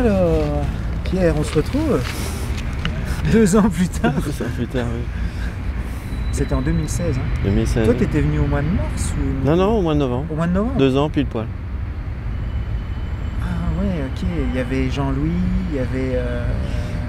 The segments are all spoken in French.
Alors, Pierre, on se retrouve 2 ans plus tard. 2 ans plus tard, oui. C'était en 2016. Hein. 2016. Toi, t'étais venu au mois de mars ou... Non, au mois de novembre. Au mois de novembre 2 ans pile poil. Ah ouais, ok. Il y avait Jean-Louis, il y avait...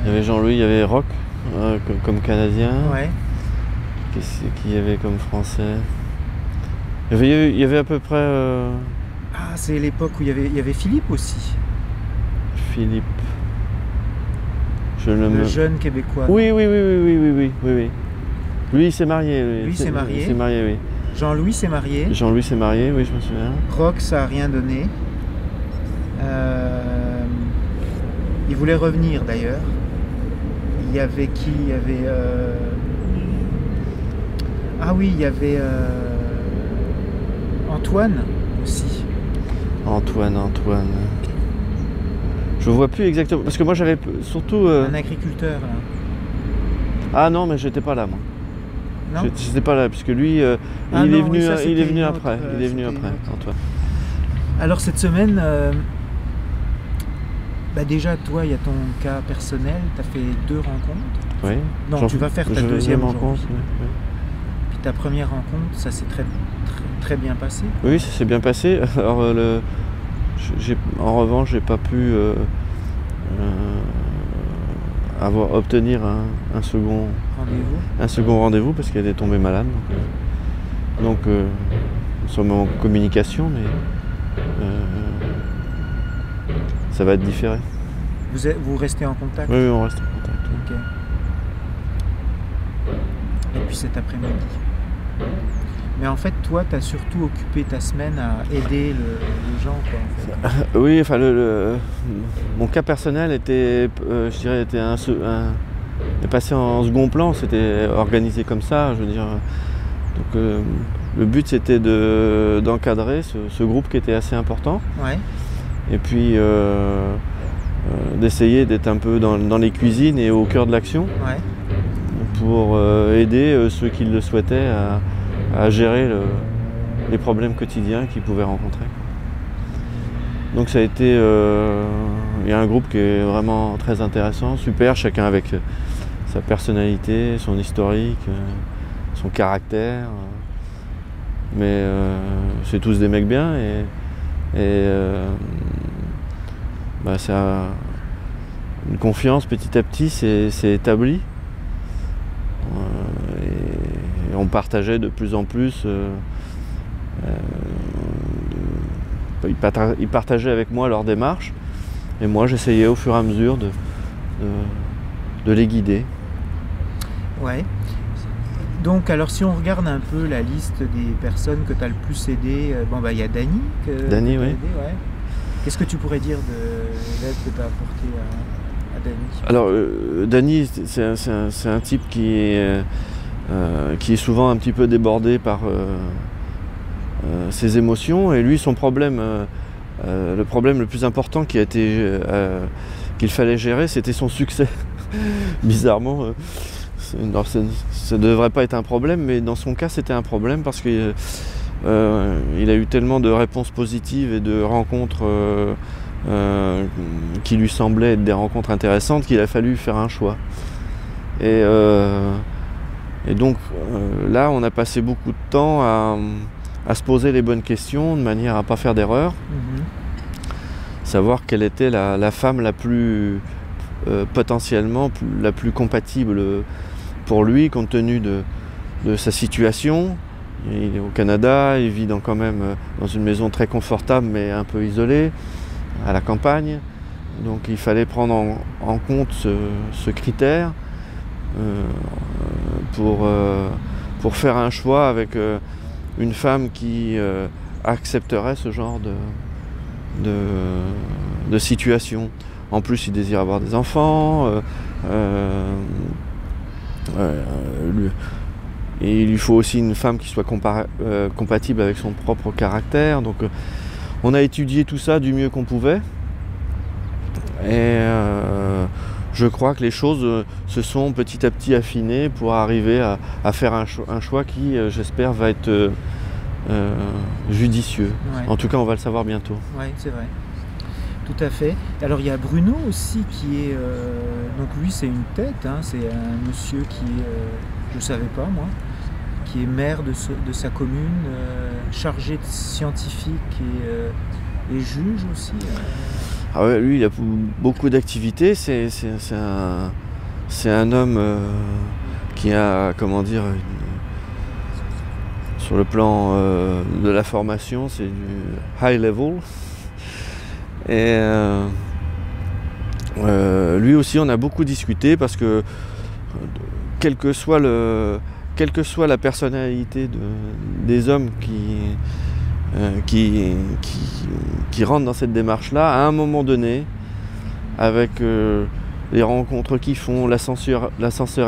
Il y avait Jean-Louis, il y avait Rock comme Canadien. Ouais. Qu'est-ce qu'il y avait comme Français? Il y avait à peu près... Ah, c'est l'époque où il y avait Philippe aussi. Philippe... Le jeune Québécois. Oui. Lui, il s'est marié. Lui, il s'est marié. Il s'est marié, oui. Jean-Louis s'est marié. Jean-Louis s'est marié, oui, je me souviens. Rock, ça n'a rien donné. Il voulait revenir d'ailleurs. Il y avait qui? Il y avait... Ah oui, il y avait Antoine aussi. Antoine. Je vois plus exactement, parce que moi j'avais surtout... Un agriculteur là. Ah non, mais j'étais pas là moi. Non. J'étais pas là, puisque lui, il est venu après. Il est venu après, Antoine. Alors cette semaine, déjà toi, il y a ton cas personnel, tu as fait 2 rencontres. Oui. Non, tu vas faire ta deuxième rencontre. Oui. Puis ta première rencontre, ça s'est très bien passé. Oui, ça s'est bien passé. Alors en revanche, j'ai pas pu obtenir un second rendez-vous parce qu'elle est tombée malade. Donc nous sommes en communication, mais ça va être différé. Vous restez en contact? Oui, on reste en contact. Ok. Et puis cet après-midi. Mais en fait, toi, tu as surtout occupé ta semaine à aider les gens, quoi, en fait. Oui, enfin, mon cas personnel était, je dirais, est passé en second plan. C'était organisé comme ça, je veux dire. Donc, le but, c'était d'encadrer ce groupe qui était assez important. Ouais. Et puis, d'essayer d'être un peu dans les cuisines et au cœur de l'action. Ouais. Pour aider ceux qui le souhaitaient à gérer les problèmes quotidiens qu'ils pouvaient rencontrer. Donc ça a été... il y a un groupe qui est vraiment très intéressant, super, chacun avec sa personnalité, son historique, son caractère. Mais c'est tous des mecs bien et ça, une confiance petit à petit s'est établie. Et on partageait de plus en plus. Ils partageaient avec moi leur démarche, et moi j'essayais au fur et à mesure de les guider. Ouais. Donc alors si on regarde un peu la liste des personnes que tu as le plus aidé, il y a Dany. Dany, oui. Aidé, ouais. Qu'est-ce que tu pourrais dire de l'aide que tu as apportée à Dany? Alors Dany, c'est un type qui est souvent un petit peu débordé par ses émotions, et lui, son problème, le problème le plus important qu'il fallait gérer, c'était son succès. Bizarrement, ça ne devrait pas être un problème, mais dans son cas, c'était un problème parce qu'il a eu tellement de réponses positives et de rencontres qui lui semblaient être des rencontres intéressantes qu'il a fallu faire un choix. Et donc là, on a passé beaucoup de temps à se poser les bonnes questions de manière à ne pas faire d'erreur. Savoir quelle était la femme la plus potentiellement la plus compatible pour lui, compte tenu de sa situation. Il est au Canada, il vit quand même dans une maison très confortable mais un peu isolée, à la campagne. Donc il fallait prendre en compte ce critère pour faire un choix avec une femme qui accepterait ce genre de situation. En plus, il désire avoir des enfants, et il lui faut aussi une femme qui soit compatible avec son propre caractère. Donc on a étudié tout ça du mieux qu'on pouvait, et je crois que les choses se sont petit à petit affinées pour arriver à faire un choix qui, j'espère, va être judicieux. Ouais. En tout cas, on va le savoir bientôt. Oui, c'est vrai. Tout à fait. Alors il y a Bruno aussi qui est... donc lui c'est une tête, hein, c'est un monsieur qui est... je ne savais pas moi, qui est maire de sa commune, chargé de scientifique et juge aussi. Ah ouais, lui il a beaucoup d'activités, c'est un homme qui a, comment dire, sur le plan de la formation, c'est du high level. Et lui aussi on a beaucoup discuté parce que quelle que soit la personnalité des hommes qui rentrent dans cette démarche-là, à un moment donné, avec les rencontres qu'ils font, l'ascenseur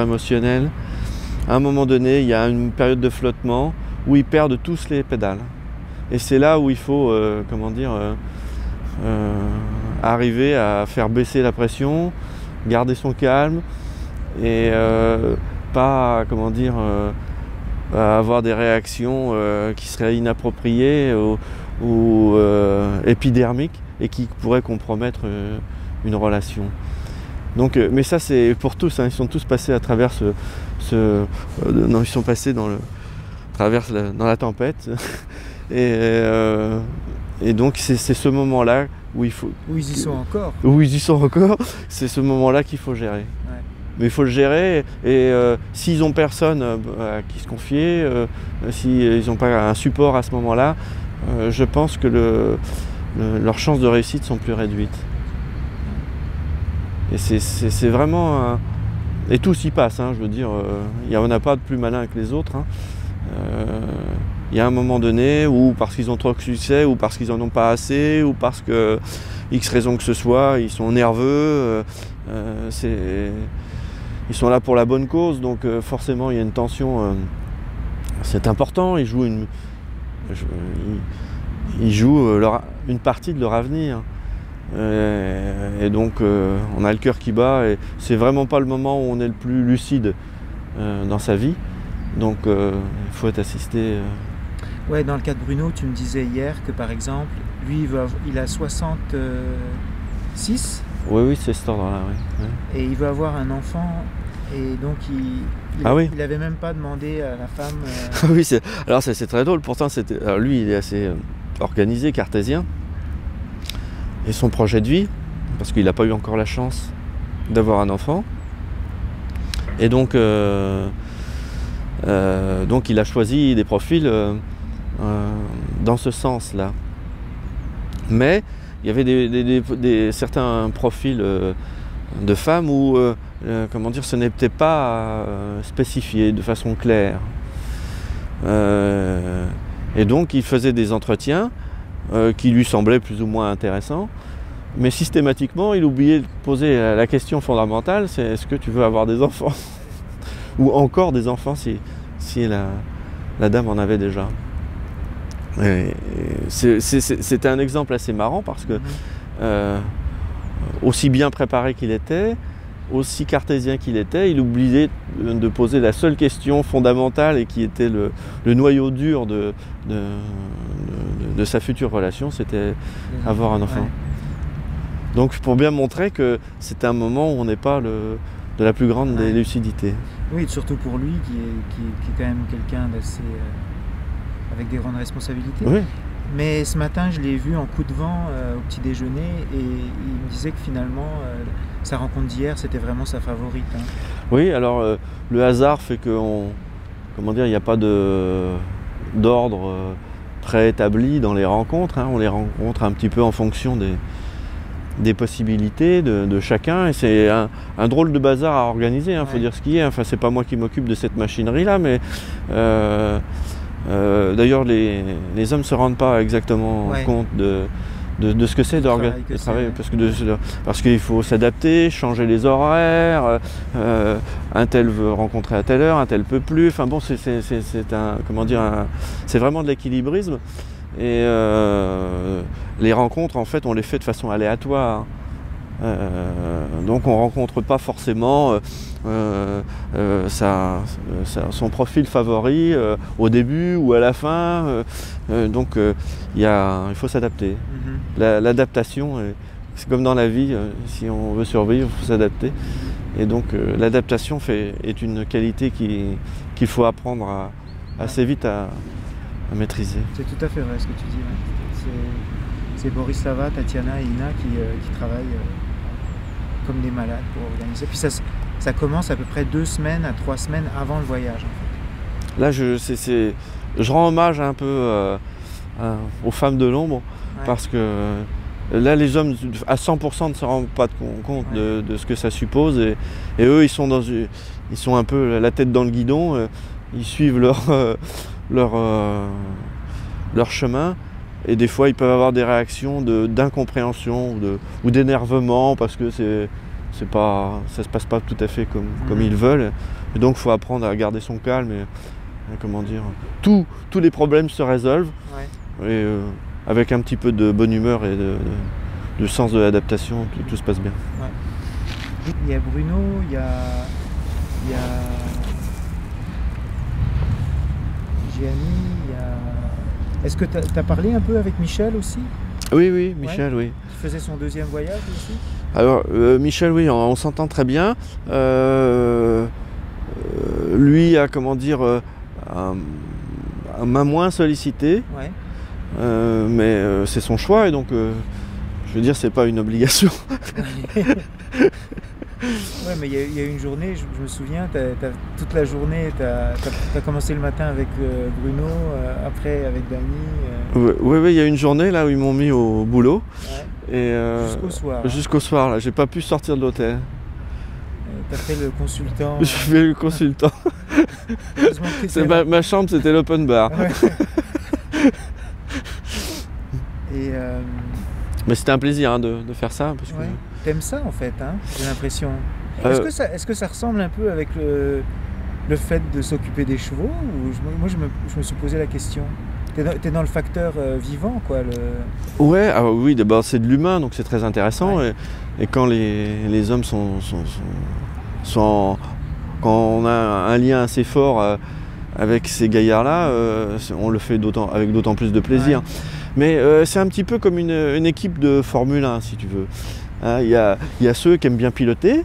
émotionnel, à un moment donné, il y a une période de flottement où ils perdent tous les pédales. Et c'est là où il faut, comment dire, arriver à faire baisser la pression, garder son calme et pas, comment dire, avoir des réactions qui seraient inappropriées ou épidermiques et qui pourraient compromettre une relation. Donc, mais ça c'est pour tous, hein, ils sont tous passés à travers non, ils sont passés dans la tempête et donc c'est ce moment-là où il faut... Où ils y sont encore. Où ils y sont encore, c'est ce moment-là qu'il faut gérer. Ouais. Mais il faut le gérer et s'ils n'ont personne à qui se confier, s'ils n'ont pas un support à ce moment-là, je pense que leurs chances de réussite sont plus réduites. Et c'est vraiment... et tout s'y passe, hein, je veux dire, il n'y en a pas de plus malin que les autres. Hein. Il y a un moment donné où parce qu'ils ont trop de succès, ou parce qu'ils n'en ont pas assez, ou parce que X raison que ce soit, ils sont nerveux, ils sont là pour la bonne cause, donc forcément il y a une tension, c'est important, ils jouent une partie de leur avenir. Et donc on a le cœur qui bat et c'est vraiment pas le moment où on est le plus lucide dans sa vie, donc il faut être assisté. Ouais, dans le cas de Bruno, tu me disais hier que par exemple, lui il a 66. Oui, c'est cet ordre-là, oui. Et il veut avoir un enfant et donc il avait même pas demandé à la femme. Oui, alors c'est très drôle, pourtant alors lui il est assez organisé, cartésien. Et son projet de vie, parce qu'il n'a pas eu encore la chance d'avoir un enfant. Et donc il a choisi des profils dans ce sens-là. Mais il y avait certains profils de femmes où, comment dire, ce n'était pas spécifié de façon claire. Et donc il faisait des entretiens qui lui semblaient plus ou moins intéressants, mais systématiquement il oubliait de poser la question fondamentale, c'est est-ce que tu veux avoir des enfants ou encore des enfants si la dame en avait déjà. C'était un exemple assez marrant parce que aussi bien préparé qu'il était, aussi cartésien qu'il était, il oubliait de poser la seule question fondamentale et qui était le noyau dur de sa future relation, c'était avoir un enfant. Ouais. Donc pour bien montrer que c'est un moment où on n'est pas de la plus grande des lucidités. Oui, surtout pour lui qui est quand même quelqu'un d'assez... avec des grandes responsabilités. Oui. Mais ce matin, je l'ai vu en coup de vent au petit déjeuner et il me disait que finalement, sa rencontre d'hier, c'était vraiment sa favorite. Hein. Oui, alors le hasard fait qu'il n'y a pas d'ordre préétabli dans les rencontres. Hein. On les rencontre un petit peu en fonction des possibilités de chacun. Et c'est un drôle de bazar à organiser, hein, faut dire ce qui est. Enfin, c'est pas moi qui m'occupe de cette machinerie-là, mais... d'ailleurs, les hommes ne se rendent pas exactement compte de ce que c'est d'organiser, parce qu'il faut s'adapter, changer les horaires, un tel veut rencontrer à telle heure, un tel peut plus, enfin bon, c'est vraiment de l'équilibrisme. Et les rencontres, en fait, on les fait de façon aléatoire. Donc on ne rencontre pas forcément son profil favori au début ou à la fin. Donc il faut s'adapter. L'adaptation c'est comme dans la vie, si on veut survivre, il faut s'adapter. Et donc l'adaptation est une qualité qu'il faut apprendre assez vite à maîtriser. C'est tout à fait vrai ce que tu dis. Ouais. C'est Borislava, Tatiana et Ina qui travaillent comme des malades pour organiser. Puis ça commence à peu près 2 semaines à 3 semaines avant le voyage. En fait. Là, je rends hommage un peu aux femmes de l'ombre, parce que là, les hommes à 100% ne se rendent pas compte de ce que ça suppose, et eux, ils sont un peu la tête dans le guidon, ils suivent leur chemin, et des fois, ils peuvent avoir des réactions d'incompréhension ou d'énervement, parce que ça se passe pas tout à fait comme ils veulent, et donc il faut apprendre à garder son calme et comment dire, tous les problèmes se résolvent, et avec un petit peu de bonne humeur et de sens de l'adaptation, tout se passe bien. Ouais. Il y a Bruno, il y a Gianni, il y a... Est-ce que tu as parlé un peu avec Michel aussi? Oui, Michel, oui. Qui faisait son 2e voyage aussi? Alors, Michel, oui, on s'entend très bien. Lui a, comment dire, m'a moins sollicité. Ouais. Mais c'est son choix, et donc je veux dire, c'est pas une obligation. Ouais, mais il y a une journée, je me souviens, toute la journée, tu as commencé le matin avec Bruno, après avec Dany. Oui, il y a une journée là où ils m'ont mis au boulot. Ouais. Et, jusqu'au soir. Jusqu'au soir, là, j'ai pas pu sortir de l'hôtel. T'as fait le consultant. Je fais le consultant. Ma chambre, c'était l'open bar. Ouais. Et mais c'était un plaisir de faire ça. Parce que... T'aimes ça en fait, hein, j'ai l'impression. Est-ce que ça ressemble un peu avec le fait de s'occuper des chevaux, ou moi je me suis posé la question. T'es dans le facteur vivant, quoi. Ouais, oui, d'abord c'est de l'humain, donc c'est très intéressant. Ouais. Et quand les hommes quand on a un lien assez fort avec ces gaillards-là, on le fait avec d'autant plus de plaisir. Ouais. Mais c'est un petit peu comme une équipe de Formule 1, si tu veux. Il y a ceux qui aiment bien piloter.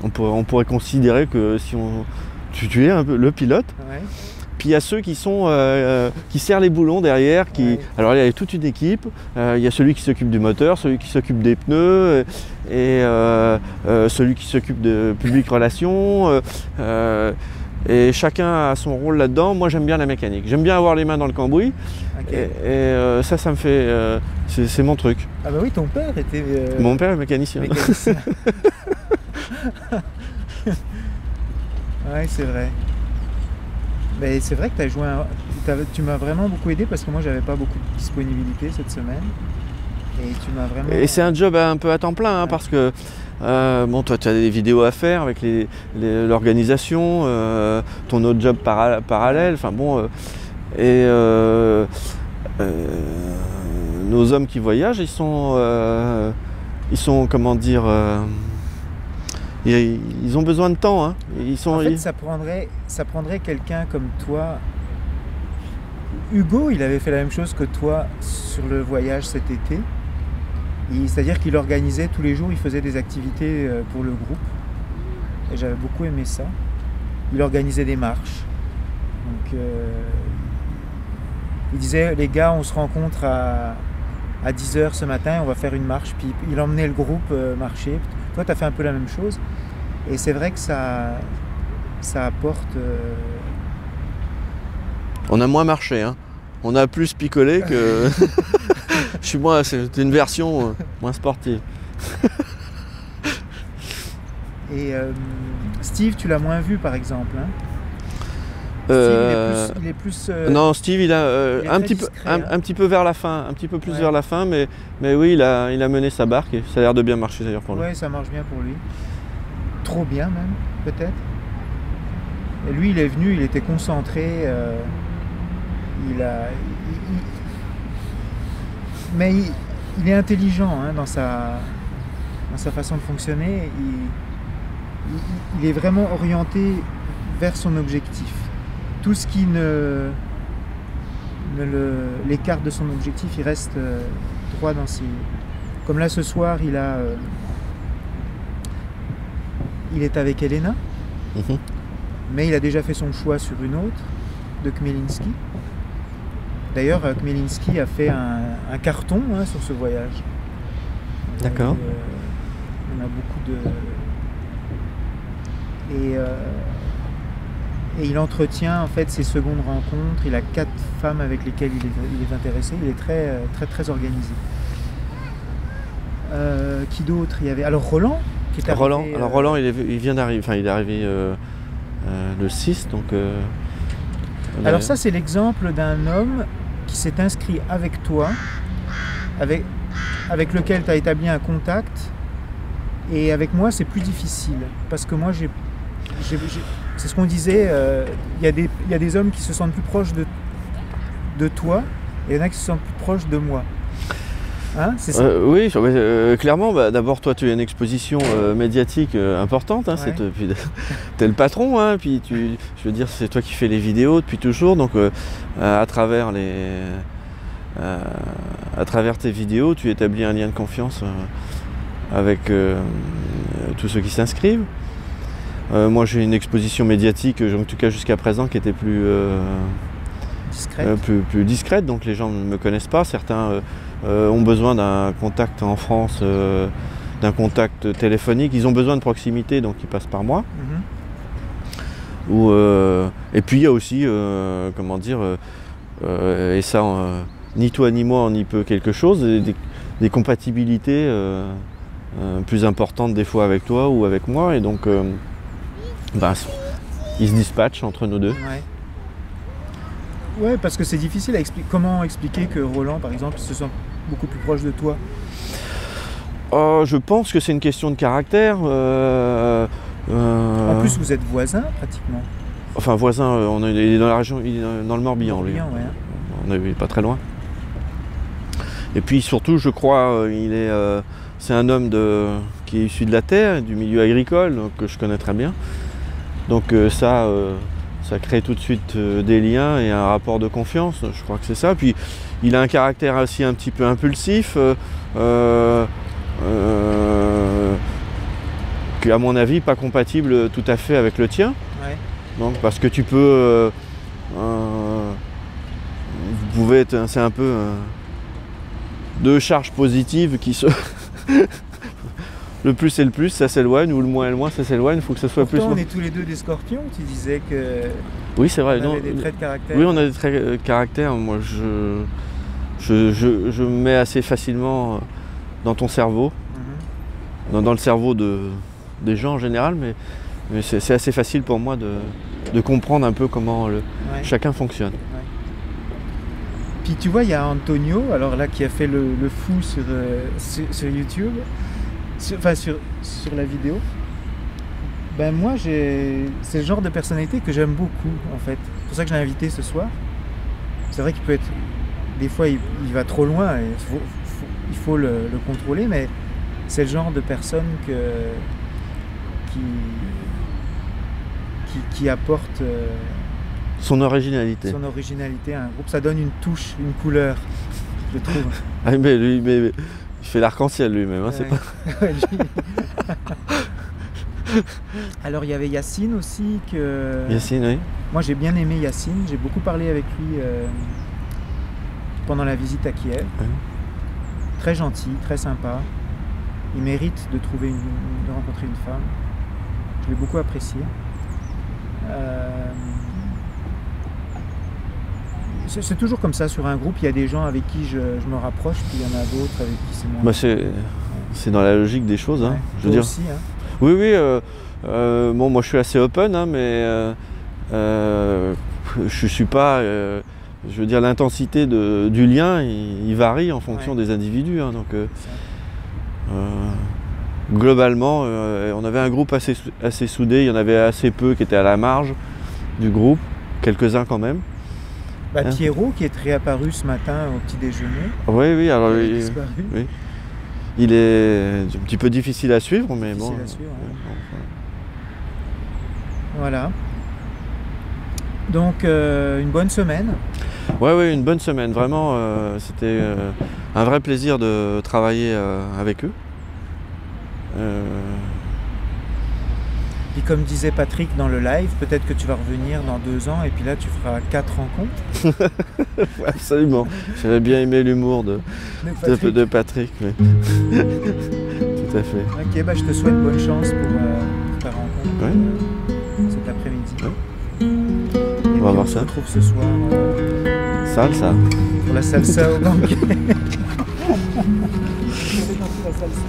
On pourrait considérer que tu es un peu le pilote. Ouais. Puis il y a ceux qui serrent les boulons derrière. Alors il y a toute une équipe. Il y a celui qui s'occupe du moteur, celui qui s'occupe des pneus, et celui qui s'occupe de public relations. Et chacun a son rôle là-dedans. Moi, j'aime bien la mécanique. J'aime bien avoir les mains dans le cambouis. Okay. Et ça me fait... c'est mon truc. Ah bah oui, ton père était... Mon père est mécanicien. Ouais, c'est vrai. Mais c'est vrai que tu m'as vraiment beaucoup aidé, parce que moi, j'avais pas beaucoup de disponibilité cette semaine. Et tu m'as vraiment... Et c'est un job un peu à temps plein, hein, parce que... bon, toi, tu as des vidéos à faire avec l'organisation, ton autre job parallèle, enfin bon, nos hommes qui voyagent, ils sont comment dire, ils ont besoin de temps, hein. En fait, ça prendrait quelqu'un comme toi. Hugo, il avait fait la même chose que toi sur le voyage cet été. C'est-à-dire qu'il organisait tous les jours, il faisait des activités pour le groupe. Et j'avais beaucoup aimé ça. Il organisait des marches. Donc, il disait, les gars, on se rencontre à 10h ce matin, on va faire une marche. Puis il emmenait le groupe marcher. Toi, tu as fait un peu la même chose. Et c'est vrai que ça apporte... On a moins marché, hein. On a plus picolé que... c'est une version moins sportive. Et Steve, tu l'as moins vu, par exemple, hein? Steve, il est plus non, Steve, il a un petit peu vers la fin, un petit peu plus vers la fin, mais oui, il a mené sa barque, et ça a l'air de bien marcher d'ailleurs pour lui. Oui, ça marche bien pour lui. Trop bien même, peut-être. Et lui, il est venu, il était concentré. Mais il est intelligent, hein, dans sa façon de fonctionner. Il est vraiment orienté vers son objectif. Tout ce qui l'écarte de son objectif, il reste droit dans ses... Comme là ce soir, il est avec Elena, mais il a déjà fait son choix sur une autre, de Khmelnytsky. D'ailleurs, Khmelnytsky a fait un carton sur ce voyage. D'accord. On a beaucoup de... Et il entretient en fait ses secondes rencontres. Il a 4 femmes avec lesquelles il est intéressé. Il est très, très, très organisé. Qui d'autre il y avait? Alors Roland, qui est arrivé... Roland, il vient d'arriver. Enfin, il est arrivé le 6, donc... Alors ça, c'est l'exemple d'un homme qui s'est inscrit avec toi, avec lequel tu as établi un contact. Et avec moi, c'est plus difficile. Parce que moi, c'est ce qu'on disait, il y a des hommes qui se sentent plus proches de toi, et il y en a qui se sentent plus proches de moi. Hein, c'est ça? Oui, clairement, d'abord toi tu as une exposition médiatique importante, hein, Ouais. T'es le patron, hein, puis je veux dire c'est toi qui fais les vidéos depuis toujours, donc à travers tes vidéos tu établis un lien de confiance avec tous ceux qui s'inscrivent. Moi j'ai une exposition médiatique, en tout cas jusqu'à présent, qui était plus discrète, donc les gens ne me connaissent pas. Certains ont besoin d'un contact en France, d'un contact téléphonique. Ils ont besoin de proximité, donc ils passent par moi. Et puis il y a aussi, comment dire, et ça, ni toi ni moi on y peut quelque chose, des compatibilités plus importantes des fois avec toi ou avec moi, et donc ils se dispatchent entre nous deux. Ouais, parce que c'est difficile à expliquer. Comment expliquer que Roland, par exemple, se sent beaucoup plus proche de toi? Je pense que c'est une question de caractère. En plus, vous êtes voisins, pratiquement. Enfin, voisins, il est dans la région, il est dans le Morbihan, lui. Ouais. On est pas très loin. Et puis surtout, je crois, c'est un homme qui est issu de la terre, du milieu agricole, donc, que je connais très bien. Donc ça crée tout de suite des liens et un rapport de confiance, je crois que c'est ça. Puis il a un caractère aussi un petit peu impulsif, qui à mon avis pas compatible tout à fait avec le tien. Ouais. Donc parce que tu peux... vous pouvez être... C'est un peu... deux charges positives qui se... Le plus et le plus, ça s'éloigne, ou le moins et le moins, ça s'éloigne. Il faut que ça soit Pourtant, plus... on est tous les deux des scorpions. Tu disais que Oui, c'est vrai. on avait des traits de caractère. Oui, on a des traits de caractère. Moi, je me mets assez facilement dans ton cerveau, dans le cerveau des gens en général, mais c'est assez facile pour moi de comprendre un peu comment chacun fonctionne. Ouais. Puis tu vois, il y a Antonio, alors là, qui a fait le fou sur YouTube, sur la vidéo. Ben moi, c'est le genre de personnalité que j'aime beaucoup, en fait. C'est pour ça que je l'ai invité ce soir. C'est vrai qu'il peut être... Des fois, il va trop loin, et il faut le contrôler, mais c'est le genre de personne qui apporte son originalité. Son originalité à un groupe. Ça donne une touche, une couleur, je trouve. Ah, mais il fait l'arc-en-ciel lui-même, hein, Ouais. c'est pas... Alors il y avait Yacine aussi que... Yacine, oui. Moi j'ai bien aimé Yacine, j'ai beaucoup parlé avec lui pendant la visite à Kiev. Ouais. Très gentil, très sympa. Il mérite de rencontrer une femme. Je l'ai beaucoup apprécié. C'est toujours comme ça, sur un groupe, il y a des gens avec qui je me rapproche, puis il y en a d'autres avec qui c'est moins. C'est dans la logique des choses, hein, Ouais, je veux dire. aussi, hein. Oui, bon, moi je suis assez open, hein, mais je suis pas... je veux dire, l'intensité du lien, il varie en fonction des individus, hein, donc... globalement, on avait un groupe assez soudé, il y en avait assez peu qui étaient à la marge du groupe, quelques-uns quand même. Bah, Pierrot qui est réapparu ce matin au petit déjeuner. Oui, alors Il a disparu. oui. Il est un petit peu difficile à suivre, mais Difficile bon. à suivre, ouais. Voilà. Donc une bonne semaine. Ouais, une bonne semaine. Vraiment, c'était un vrai plaisir de travailler avec eux. Et comme disait Patrick dans le live, peut-être que tu vas revenir dans 2 ans et puis là tu feras 4 rencontres. Ouais, absolument. J'avais bien aimé l'humour de Patrick. Mais... Tout à fait. Ok, bah je te souhaite bonne chance pour ta rencontre cet après-midi. Ouais. On va voir ça. On se retrouve ce soir. Salsa. Pour la salsa au banquet. La salsa.